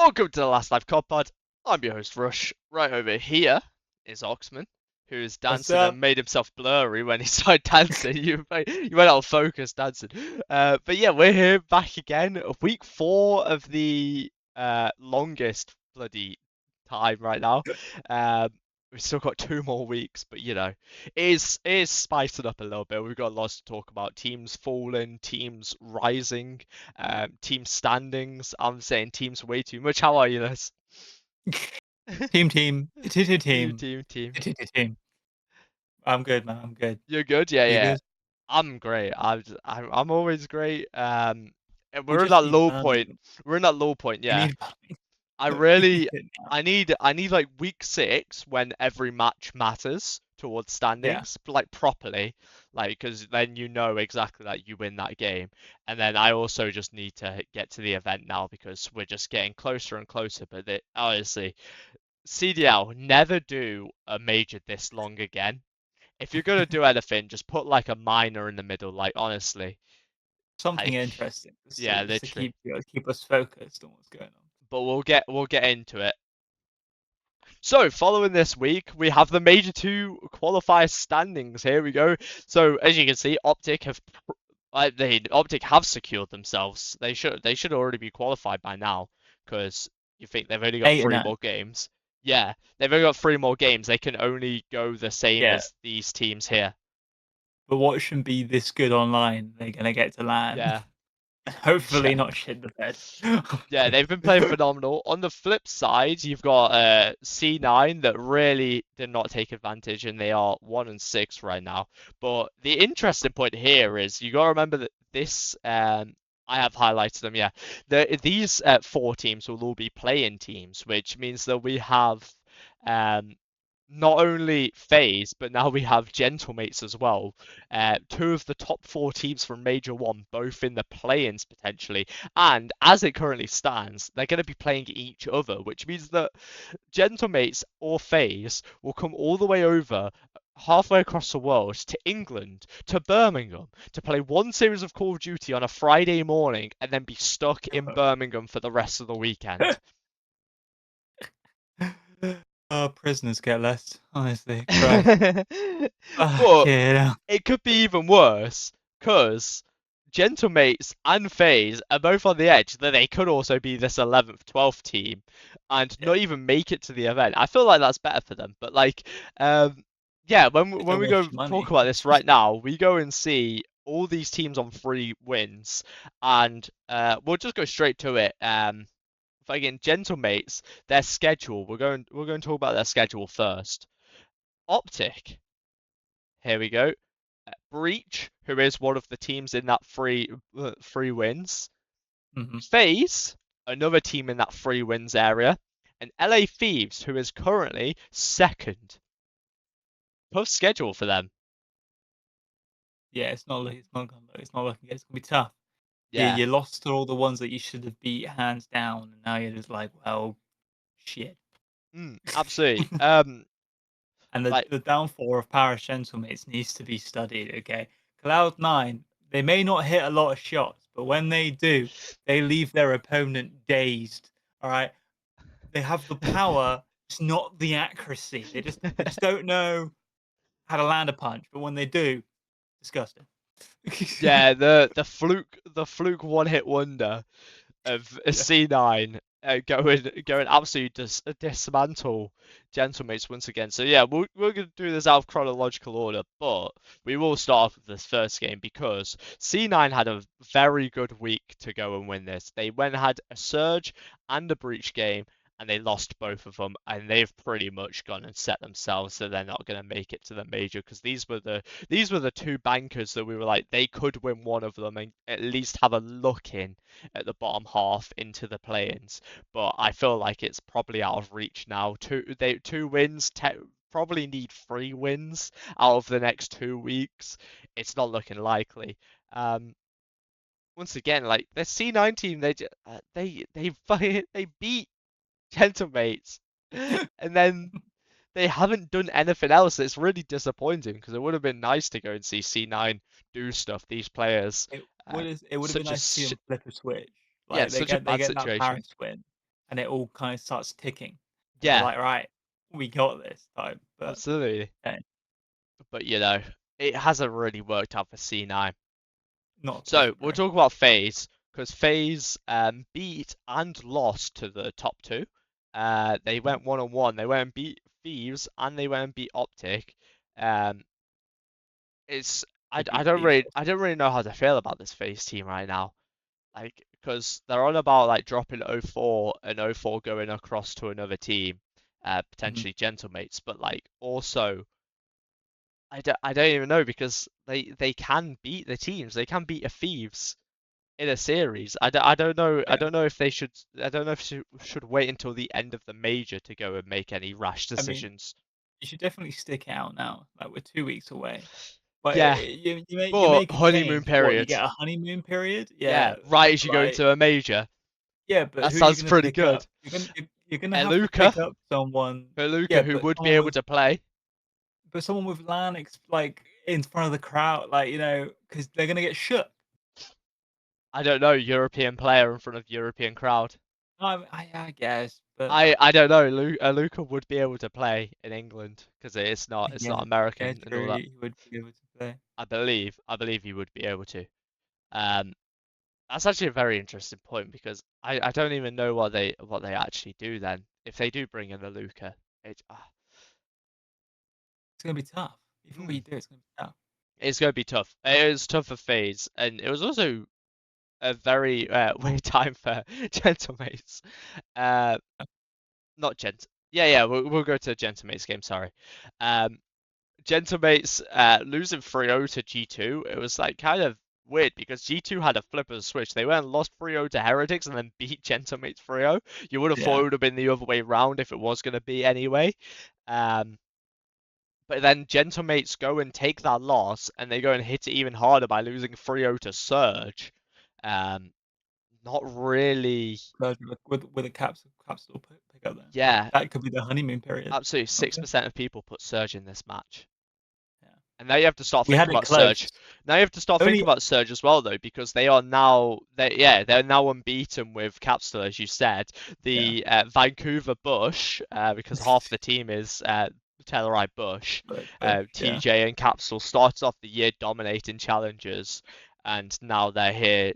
Welcome to the Last Live COD Pod. I'm your host Rushhh. Right over here is Oxman, who's What's dancing and up? made himself blurry when he started dancing. You went out of focus dancing. But yeah, we're here back again. Week 4 of the longest bloody time right now. Um, we've still got 2 more weeks, but it is spicing up a little bit. We've got lots to talk about. Teams falling, teams rising, team standings. I'm saying teams way too much. How are you, Liz? Team, team, team, Team, team, team, team. team. I'm good, man. I'm good. You're good? Yeah, You yeah. good? I'm great. I'm always great. And We we're in just that need low point. Birmingham. We're in that low point, We yeah. need Birmingham. I We need really, it now. I need like week 6 when every match matters towards Yeah. standings, like properly, like because then you know exactly that you win that game. And then I also just need to get to the event now because we're just getting closer and closer. But honestly, CDL never do a major this long again. If you're gonna do anything, just put like a minor in the middle. Like honestly, Something like interesting, yeah, just to literally. keep us focused on what's going on. But we'll get into it. So, following this week, we have the Major 2 qualifier standings. Here we go. So, as you can see, Optic have secured themselves. They should already be qualified by now, because you think they've only got Eight and 3 0. more games. Yeah, they've only got 3 more games. They can only go the same Yeah. as these teams here. But what shouldn't be this good online? They're gonna get to land. Yeah, Hopefully yeah. not shit the bed. Yeah, they've been playing phenomenal. On the flip side, you've got C9 that really did not take advantage, and they are 1-6 right now. But the interesting point here is you got to remember that this I have highlighted them. Yeah, these 4 teams will all be playing teams, which means that we have um, not only FaZe, but now we have GentleMates as well. 2 of the top 4 teams from Major 1, both in the play-ins potentially. And as it currently stands, they're going to be playing each other, which means that GentleMates or FaZe will come all the way over halfway across the world to England, to Birmingham, to play one series of Call of Duty on a Friday morning and then be stuck in Birmingham for the rest of the weekend. Oh, prisoners get less, honestly. Christ. But Yeah. it could be even worse, because GentleMates and FaZe are both on the edge that they could also be this 11th, 12th team and not even make it to the event. I feel like that's better for them. But yeah, It's when a we waste go of talk money. about this right now, we go and see all these teams on 3 wins, and we'll just go straight to it. Again, GentleMates, their schedule. We're going to talk about their schedule first. Optic. Here we go. Breach, who is one of the teams in that 3 wins. Mm-hmm. FaZe, another team in that 3 wins area. And LA Thieves, who is currently second. Tough schedule for them. Yeah, it's not looking good. It's gonna be tough. Yeah, You lost to all the ones that you should have beat hands down, and now you're just like, well, shit. absolutely. And Like the downfall of Paris Gentlemates needs to be studied. Okay, Cloud9, they may not hit a lot of shots, but when they do, they leave their opponent dazed. All right, they have the power, it's not the accuracy. They just don't know how to land a punch, but when they do, disgusting. yeah, the fluke one hit wonder of a Yeah. C9 going absolutely dismantle GentleMates once again. So yeah, we're gonna do this out of chronological order, but we will start off with this first game because C9 had a very good week to go and win this. They went and had a Surge and a Breach game, and they lost both of them, and they've pretty much gone and set themselves so they're not going to make it to the major because these were the 2 bankers that we were like they could win one of them and at least have a look in at the bottom half into the play-ins. But I feel like it's probably out of reach now. 2 wins, probably need 3 wins out of the next 2 weeks. It's not looking likely. Once again, like the C9 team, they beat GentleMates, and then they haven't done anything else. It's really disappointing because it would have been nice to go and see C9 do stuff. These players, It would have been such a nice to see them flip a switch. yeah, Like such a they bad get that situation. Paris win, and it all kind of starts ticking. And they're Yeah, like, right, we got this type. But absolutely. yeah, But it hasn't really worked out for C9. not So we'll possibly. talk about FaZe because FaZe beat and lost to the top two. They went 1-1. They went and beat Thieves and they went and beat Optic. Um, it's They beat these. I don't really know how to feel about this FaZe team right now. Like, because they're on about like dropping 04 and 04 going across to another team, Mhm. potentially GentleMates, but like also I don't even know because they can beat the teams. They can beat a Thieves in a series. I don't know. I Yeah, don't know if they should. I don't know if should wait until the end of the major to go and make any rash I mean, decisions. you should definitely stick it out now. Like we're 2 weeks away. But Yeah, you but make a honeymoon change. What, you period. get a honeymoon period? Yeah, Yeah, right as you go like into a major. yeah, but That who are you sounds gonna pretty pick good. up? You're gonna have to Luca, pick up someone. Luca, Yeah, who but would be someone able with to play. LAN like in front of the crowd, like because they're gonna get shook. I don't know, European player in front of European crowd. I guess, but I don't know. Luca would be able to play in England because it's not yeah, yeah, American and all true. that. He would be able to play. I believe he would be able to. Um, that's actually a very interesting point because I don't even know what they actually do then. If they do bring in the Luca, It's gonna be tough. Even what mm, you do, it's gonna be tough. it's going to be tough. It was tough for FaZe, and it was also a very weird time for Gentlemates. Uh, not Gent. Yeah, we'll go to Gentlemates game. Sorry. Um, Gentlemates losing 3-0 to G2. It was like kind of weird because G2 had a flip of the switch. They went and lost 3-0 to Heretics and then beat Gentlemates 3-0. You would have thought Yeah, it would have been the other way round if it was going to be anyway. Um, but then Gentlemates go and take that loss and they go and hit it even harder by losing 3-0 to Surge. Um, not really. Surge with a capsule pick up there. Yeah, That could be the honeymoon period. absolutely. Okay. 6% of people put Surge in this match. Yeah, And now you have to start we thinking had it about close. Surge. Now you have to start thinking Only about Surge as well, though, because they're now unbeaten with Capsule, as you said. yeah, The Vancouver Bush, because half the team is Telluride Bush. but yeah, TJ and Capsule started off the year dominating challengers, and now they're here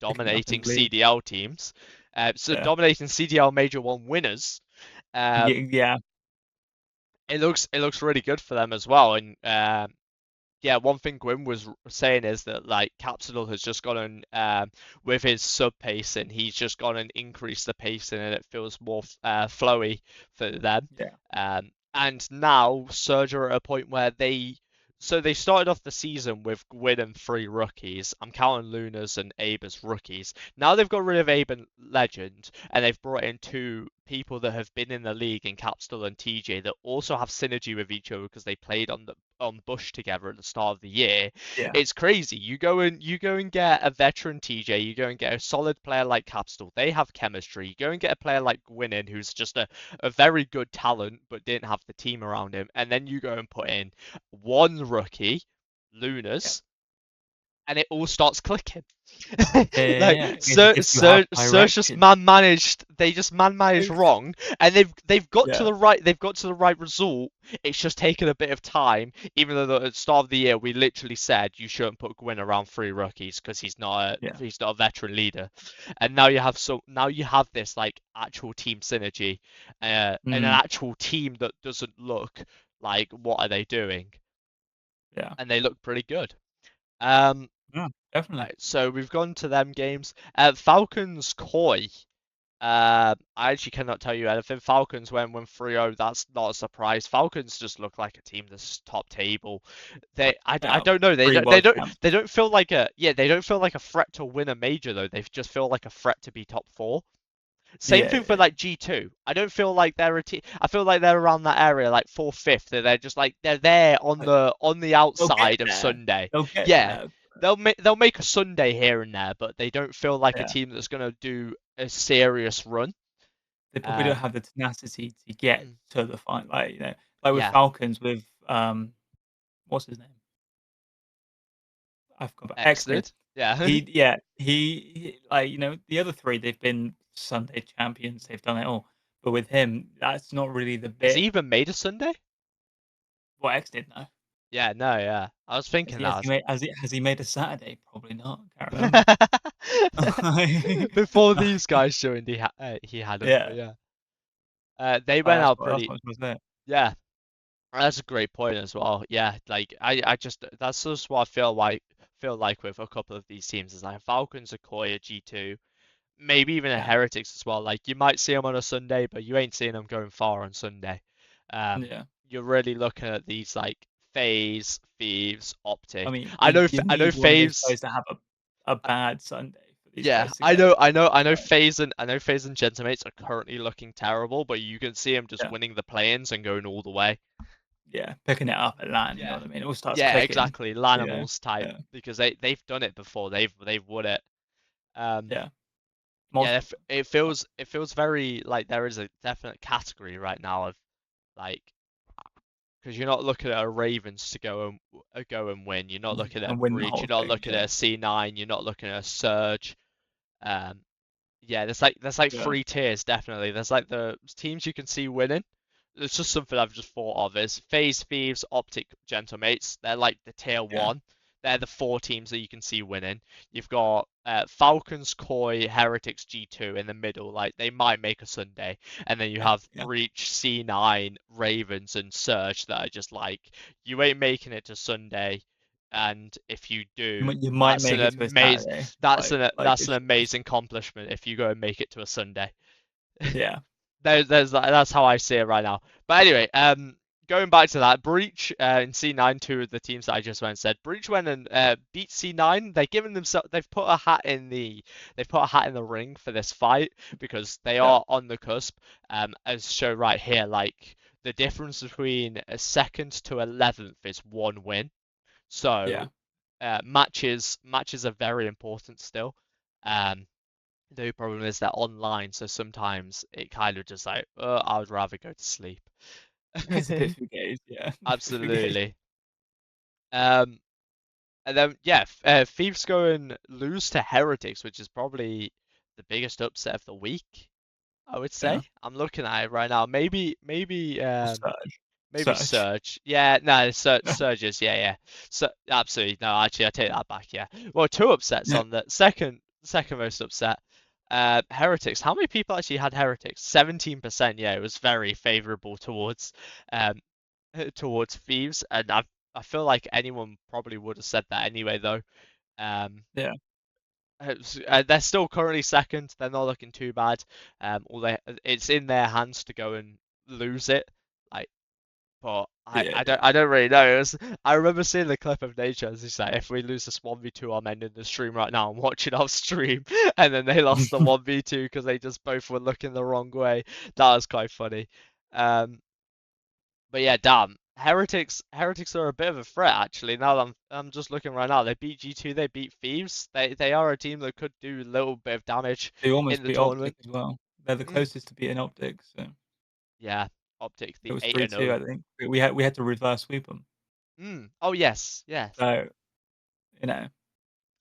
picking up in dominating league. CDL teams. So Yeah, dominating CDL Major One winners. Um, yeah, it looks really good for them as well, and yeah, one thing Gwyn was saying is that like Capsule has just gone and with his sub pacing, he's just gone and increased the pacing, and it feels more flowy for them. yeah, And now Surge are at a point where they started off the season with Gwyn and 3 rookies. I'm counting Lunas and Abe as rookies. Now they've got rid of Abe and Legend, and they've brought in 2 people that have been in the league in Capsule and TJ that also have synergy with each other because they played on Bush together at the start of the year. yeah, It's crazy. You go and get a veteran TJ, you go and get a solid player like Capsule. They have chemistry. You go and get a player like Gwynn, who's just a very good talent but didn't have the team around him, and then you go and put in 1 rookie, yeah, Lunas, and it all starts clicking. Like yeah. It gives you half Search just direction. man managed. They just man managed It's- wrong, and they've got to Yeah, the right. They've got to the right result. It's just taken a bit of time. Even though at the start of the year we literally said you shouldn't put Gwyn around 3 rookies because yeah, he's not a veteran leader, and now you have this like actual team synergy, and an mm, actual team that doesn't look like what are they doing, yeah, and they look pretty good. Um, yeah, definitely. Right, so we've gone to them games. Falcons Koi. I actually cannot tell you anything. Falcons win 3-0. That's not a surprise. Falcons just look like a team that's top table. I Yeah, don't know. pre-world champs. They don't feel like a yeah. They don't feel like a threat to win a major though. They just feel like a threat to be top 4. Same Yeah, thing for like G2. I don't feel like they're a team. I feel like they're around that area, like 4th, 5th. They're just like they're there yeah. on the They'll get outside of there. Sunday. They'll get Yeah, there. they'll make a Sunday here and there, but they don't feel like a Yeah, team that's gonna do a serious run. they probably don't Um, have the tenacity to get mm, to the final. Like like with yeah, Falcons, with what's his name? I forgot about X-Men. exited. Yeah, Yeah, like the other three, they've been Sunday champions. They've done it all. But with him, that's not really the Has he bit. even made a Sunday? What X did know. Yeah, no, yeah. I was thinking that. Has he made a Saturday? Probably not. Can't remember. Before these guys joined, he hadn't. But Yeah, yeah, they went out that's pretty. what I was saying. Yeah, that's a great point as well. Yeah, like I just that's just what I feel like with a couple of these teams is like Falcons, Okoye, G2, maybe even a Yeah, Heretics as well. Like you might see them on a Sunday, but you ain't seeing them going far on Sunday. Um, yeah. you're really looking at these like FaZe, Thieves, I Optic. mean, I know, you I know need one of those FaZe. guys to have a bad Sunday for these Yeah, guys to I go. know, I know, I know. Right. FaZe and GentleMates are currently looking terrible, but you can see them just Yeah, winning the play-ins and going all the way. yeah. Picking it up at LAN, you know Yeah, what I mean? It all starts yeah, clicking. exactly. You know. Lanimals type Yeah, because they've done it before. They've won it. Um, yeah. yeah, Multiple times. it feels very like there is a definite category right now of like because you're not looking at a Ravens to go and win. You're not looking at a And win the Breach. whole You're not thing. looking Yeah, at a C9. You're not looking at a Surge. Um, yeah, there's like yeah, three tiers definitely. There's like the teams you can see winning. It's just something I've just thought of is FaZe, Thieves, Optic, GentleMates. They're like the tier yeah, one. They're the four teams that you can see winning. You've got Falcons, Koi, Heretics, G2 in the middle. Like they might make a Sunday, and then you yeah, have yeah. Breach, C9, Ravens, and Surge that are just like you ain't making it to Sunday, and if you do, You might that's an make it to a amazing Saturday. that's It's an just amazing accomplishment if you go and make it to a Sunday. yeah, That's how I see it right now. But anyway, going back to that, Breach and C9, two of the teams that I just went and said. Breach went and beat C9. They've put a hat in the ring for this fight because they yeah, are on the cusp. As shown right here, like the difference between a second to 11th is one win. yeah. So matches are very important still. Um, the only problem is they're online, so sometimes it kind of just like, I would rather go to sleep. It gets a bit fugazi. Yeah, fugazi. Absolutely. Um, and then yeah, Thieves go and lose to Heretics, which is probably the biggest upset of the week, I would Yeah. say. I'm looking at it right now. Surge. Maybe Surge. Surge. Yeah, no, Surges. Yeah, yeah. So absolutely. No, actually, I take that back. Yeah. Well, two upsets Yeah. on the second most upset. Heretics. How many people actually had Heretics? 17%. Yeah, it was very favorable um towards Thieves, and I feel like anyone probably would have said that anyway, though. Um, Yeah. they're still currently second. They're not looking too bad. It's in their hands to go and lose it. Like but I, Yeah. I Yeah. don't I don't really know. I remember seeing the clip of Nature and he's like, if we lose this 1v2, I'm ending the stream right now. I'm watching off stream. And then they lost the 1v2 because they just both were looking the wrong way. That was quite funny. Um, but yeah, damn. Heretics are a bit of a threat actually. Now that I'm just looking right now. They beat G2, they beat Thieves. They are a team that could do a little bit of damage They in almost the beat Optic tournament. as well. They're the Mm, closest to beating Optic, so yeah, Optic, it the was 8 and 3-2, 0. I think. We had to reverse sweep them. Oh yes, yes. So, you know, they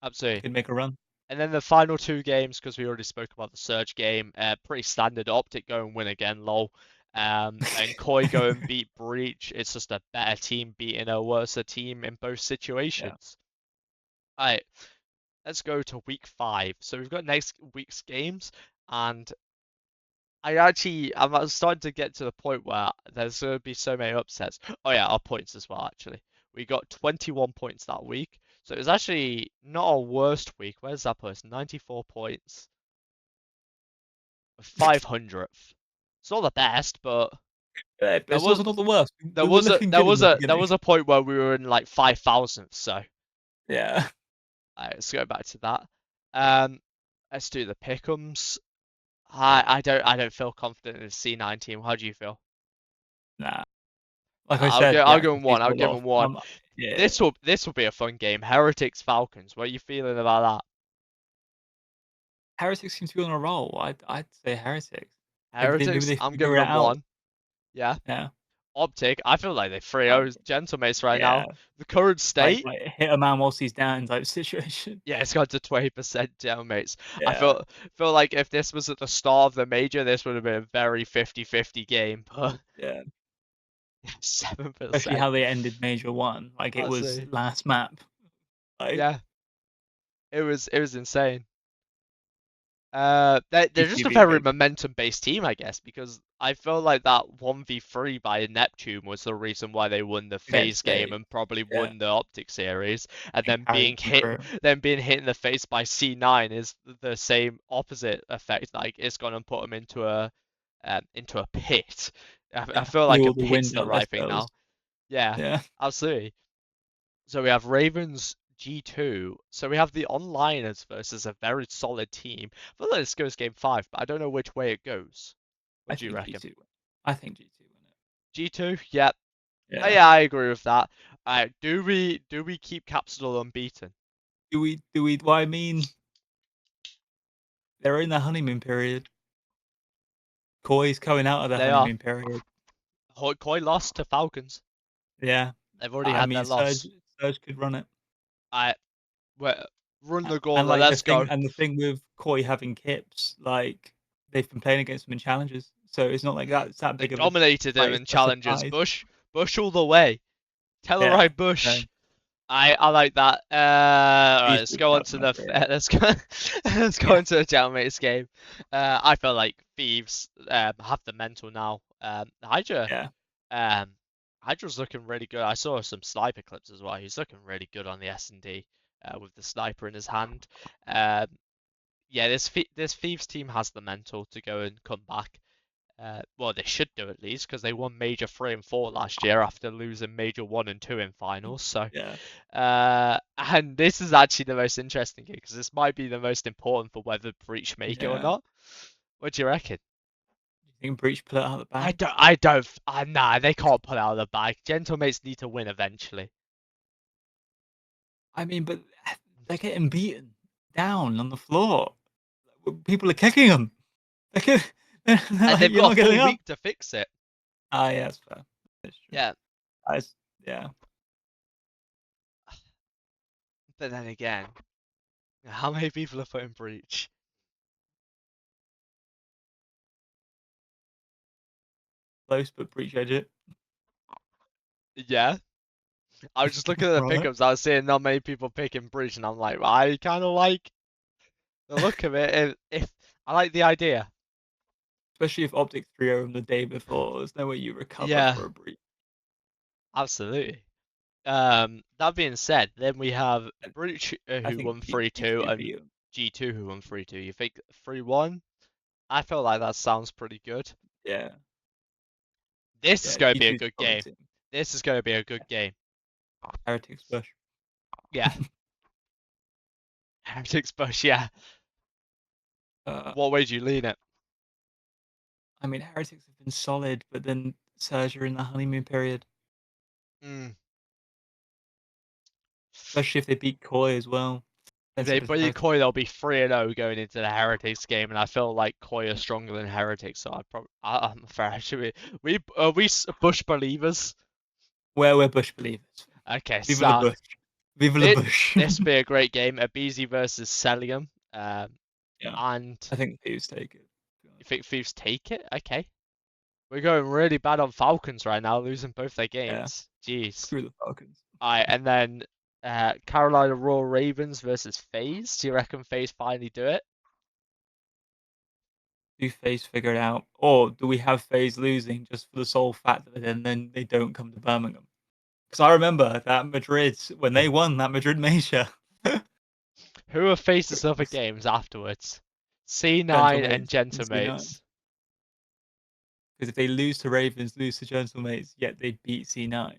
Absolutely. could make a run. And then the final two games, because we already spoke about the Surge game, pretty standard. Optic go and win again, lol. And Koi go and beat Breach. It's just a better team beating a worse team in both Yeah. situations. Alright, let's go to week 5. So we've got next week's games, and I'm starting to get to the point where there's going to be so many upsets. Oh yeah, our points as well, actually. We got 21 points that week. So it was actually not our worst week. Where's that put us? 94 points. 500th. It's not the best, but Yeah, but there it's was also not the worst. there We were was a looking there good in was the a there beginning. was a point where we were in like 5,000th. So Yeah. let's go back to that. Um, let's do the pick'ems. I don't feel confident in the C9 team. How do you feel? Nah. Like I I'll said, go the I'll go in accuracy is one. I'll a give lot. him one. Yeah. This will be a fun game. Heretics Falcons. What are you feeling about Heretics seems to be on a roll. I'd say Heretics. that? Maybe Heretics. they I'm figure giving it them out. one. Yeah. Yeah. Optic, I feel like they 3-0 GentleMates right Yeah, now. The current state, like hit a man whilst he's down type situation. yeah, it's got to 20% GentleMates. I Yeah, feel like if this was at the start of the major, this would have been a very 50-50 game, but yeah. Especially 7%. how they ended Major One, like it I was see. last map. Like Yeah, it was insane. They're just a GTV very baby. momentum-based team, I guess, because I feel like that 1v3 by Neptune was the reason why they won the FaZe Against game FaZe. and probably Yeah, won the Optic series, and and carried them through. then being hit in the face by C9 is the same opposite effect. Like it's gonna put them into a pit. I Yeah, feel like blew a all the pit's wind the out their right thing sails. now. Yeah, Yeah, absolutely. So we have Ravens G2. So we have the onliners versus a very solid team. I feel like this goes game 5, but I don't know which way it goes. I What do you think reckon? G2 win. I think G2 win G2? Yep. it. Oh, Yeah. yeah, I agree with that. Do we keep Capsule unbeaten? Do we? Well, I mean, they're in the honeymoon period. Koi's coming out of the They are. honeymoon period. Koi lost to Falcons. Yeah. They've already I had their mean, Surge loss. Surge could run it. I well, run the And gauntlet. like Let's go. the thing with Koi having Kips, like they've been playing against him in challenges, so it's not like it's that They big of a dominated him like in a challenges. surprise. Bush all the way. Yeah. Telluride So Bush. I like that. Alright, let's easily go on shout to for my the career. let's go let's go Yeah. into the GentleMates game. I feel like Thieves have the mental now. Yeah. Um Hydra's looking really good. I saw some sniper clips as well. He's looking really good on the S&D with the sniper in his hand. Um yeah, this Thieves team has the mental to go and come back. Well, they should do at least because they won Major 3 and 4 last year after losing Major 1 and 2 in finals. So, Yeah. and this is actually the most interesting game because this might be the most important for whether Breach make it or Yeah. not. What do you reckon? Do you think Breach pull it out of the bag? Nah, they can't pull it out of the bag. Gentlemates need to win eventually. I mean, but they're getting beaten down on the floor. People are kicking them. They're, they're And like, they've you're got not a full getting up. week to fix it. Ah, yeah, that's fair. That's true. Yeah, Yeah. but then again, how many people are putting Breach? Close, but Breach edge it. Yeah. I was just looking at the Right. pickups. I was seeing not many people picking Breach, and I'm like, I kind of like the look of it. If I like the idea. Especially if Optic 3-0 him the day before. There's no way you recover Yeah, for a Breach. absolutely. That being said, then we have Breach I who think won G2 3-2 and beat him. G2 who won 3-2. You think 3-1? I feel like that sounds pretty good. Yeah. This is Yeah, going to be a G2's good a solid game. team. This is going to be a Yeah. good game. Heretics Bush. Yeah, Heretics Bush. Yeah. uh, What way do you lean it? I mean, Heretics have been solid, but then Surge are in the honeymoon period. Mm. Especially if they beat Koi as well. If Then so they does beat Heretics. Koi, they'll be 3-0 going into the Heretics game, and I feel like Koi are stronger than Heretics, so I'm fair. Should we are we Bush believers? We're Bush believers. Okay, Viva la so Bush. Viva la it Bush. this be a great game. Abizi versus Celium. Yeah. And I think Thieves take it. you think Thieves take it? Okay. We're going really bad on Falcons right now, losing both their Yeah. games. Jeez. Screw the Falcons. Alright, and then Carolina Royal Ravens versus FaZe. Do you reckon FaZe finally do it? Do FaZe figure it out? Or do we have FaZe losing just for the sole fact that then they don't come to Birmingham? Because I remember that Madrid, when they won that Madrid major, Who are FaZe's it other was games afterwards? C9 and GentleMates and C9. GentleMates. Because if they lose to Ravens, lose to GentleMates, yet they beat C9.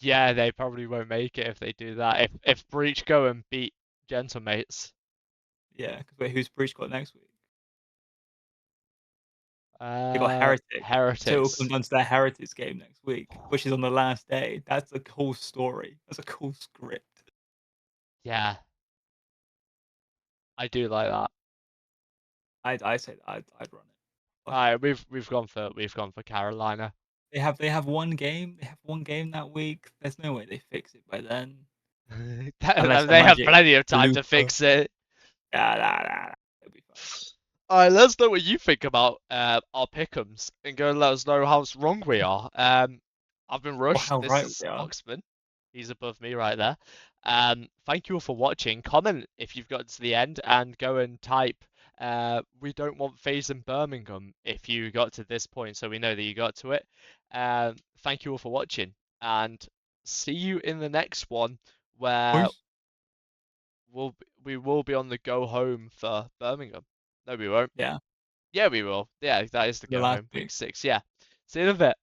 Yeah, they probably won't make it if they do that. If Breach go and beat GentleMates. Yeah, because wait, who's Breach got next week? They got Heretics. So it will come Heretics. down to their Heretics game next week, which is on the last day. That's a cool story. That's a cool script. Yeah, I do like that. I say I'd run it. Fuck it. Alright, we've gone for Carolina. They have one game. They have one game that week. There's no way they fix it by then, unless they're They have Magic plenty of time to Lupa. fix it. It'll be fine. Alright, let us know what you think about our pick'ems and go and let us know how wrong we are. I've been Or Rushhh. how This right is we are. Oxman. He's above me right there. Thank you all for watching. Comment if you've got to the end and go and type we don't want FaZe in Birmingham if you got to this point so we know that you got to it. Thank you all for watching and see you in the next one where Peace. we will be on the go home for Birmingham. No, we won't. Yeah, Yeah, we will. Yeah, that is the the go last home two. week 6. Yeah. See you in a bit.